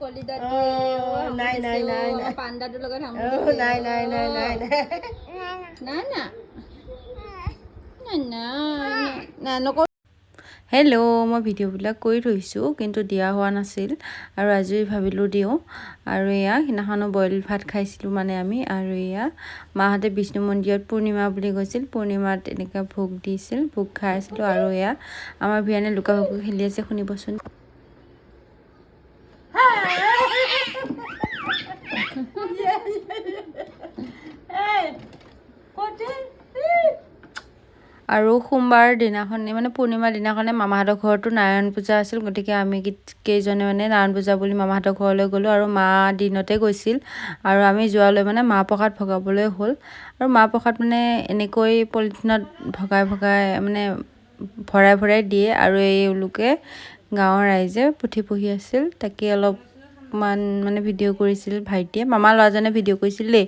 নাই নাই নাই পাণ্ডাটোৰ লগত নাই নাই নাই নাই নাই নাই নকৰোঁ। হেল্ল', মই ভিডিঅ'বিলাক কৰি থৈছোঁ কিন্তু দিয়া হোৱা নাছিল আৰু আজি ভাবিলোঁ দিওঁ। আৰু এয়া সিদিনাখনো বইল ভাত খাইছিলোঁ মানে আমি, আৰু এয়া মাহঁতে বিষ্ণু মন্দিৰত পূৰ্ণিমা বুলি কৈছিল, পূৰ্ণিমাত এনেকৈ ভোগ দিছিল, ভোগ খাই আছিলোঁ। আৰু এয়া আমাৰ ভিয়ানে লুকা ভাকু খেলি আছে, শুনিবচোন। আৰু সোমবাৰ দিনাখনে মানে পূৰ্ণিমাৰ দিনাখনে মামাহঁতৰ ঘৰতো নাৰায়ণ পূজা আছিল, গতিকে আমি কেইজনে মানে নাৰায়ণ পূজা বুলি মামাহঁতৰ ঘৰলৈ গ'লোঁ। আৰু মা দিনতে গৈছিল আৰু আমি যোৱালৈ মানে মাহ প্ৰসাদ ভগাবলৈ হ'ল। আৰু মাহ প্ৰসাদ মানে এনেকৈ পলিথিনত ভগাই মানে ভৰাই ভৰাই দিয়ে। আৰু এওঁলোকে গাঁৱৰ ৰাইজে পুথি পঢ়ি আছিল, তাকে অলপমান মানে ভিডিঅ' কৰিছিল ভাইটিয়ে, মামা ল'ৰাজনে ভিডিঅ' কৰিছিল দেই।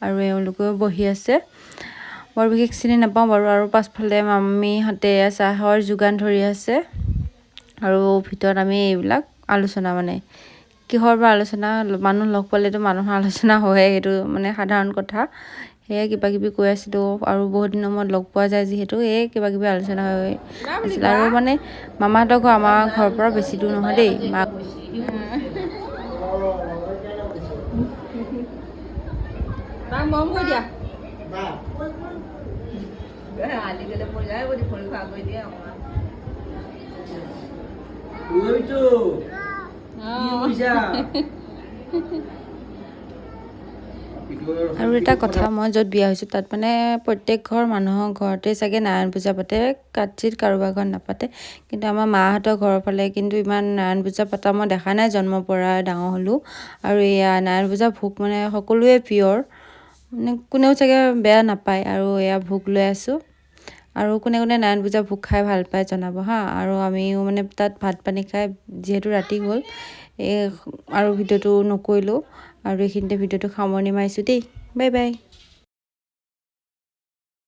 আৰু এওঁলোকেও বহি আছে, বৰ বিশেষ চিনি নাপাওঁ বাৰু। আৰু পাছফালে মামীহঁতে চাহৰ যোগান ধৰি আছে। আৰু ভিতৰত আমি এইবিলাক আলোচনা মানে কিহৰ পৰা আলোচনা, মানুহ লগ পালেতো মানুহৰ আলোচনা হয়ে, সেইটো মানে সাধাৰণ কথা। সেয়ে কিবা কিবি কৈ আছিলোঁ, আৰু বহুত দিনৰ মূৰত লগ পোৱা যায় যিহেতু এই কিবা কিবি আলোচনা হৈ আছিল। আৰু মানে মামাহঁতৰ ঘৰ আমাৰ ঘৰৰ পৰা বেছি দূৰ নহয় দেই। মৰম কৰি দিয়া আজিকালি পূজাই বুলি ভৰি খোৱা কৰি দিয়ে আৰু এটা কথা, মই য'ত বিয়া হৈছোঁ তাত মানে প্ৰত্যেক ঘৰ মানুহৰ ঘৰতে চাগে নাৰায়ণ পূজা পাতে, কাটচিত কাৰোবাৰ ঘৰত নাপাতে। কিন্তু আমাৰ মাহঁতৰ ঘৰৰ ফালে কিন্তু ইমান নাৰায়ণ পূজা পতা মই দেখা নাই, জন্মৰ পৰা ডাঙৰ হ'লোঁ। আৰু এয়া নাৰায়ণ পূজা ভোগ মানে সকলোৱে পিয়ৰ, মানে কোনেও চাগে বেয়া নাপায়। আৰু এয়া ভোগ লৈ আছোঁ। আৰু কোনে কোনে নাৰায়ণ পূজা ভোগ খাই ভাল পায় জনাব হা। আৰু আমিও মানে তাত ভাত পানী খাই যিহেতু ৰাতি হ'ল, আৰু ভিডিঅ'টো নকৰিলোঁ, আৰু এইখিনিতে ভিডিঅ'টো সামৰণি মাৰিছোঁ দেই। Bye bye.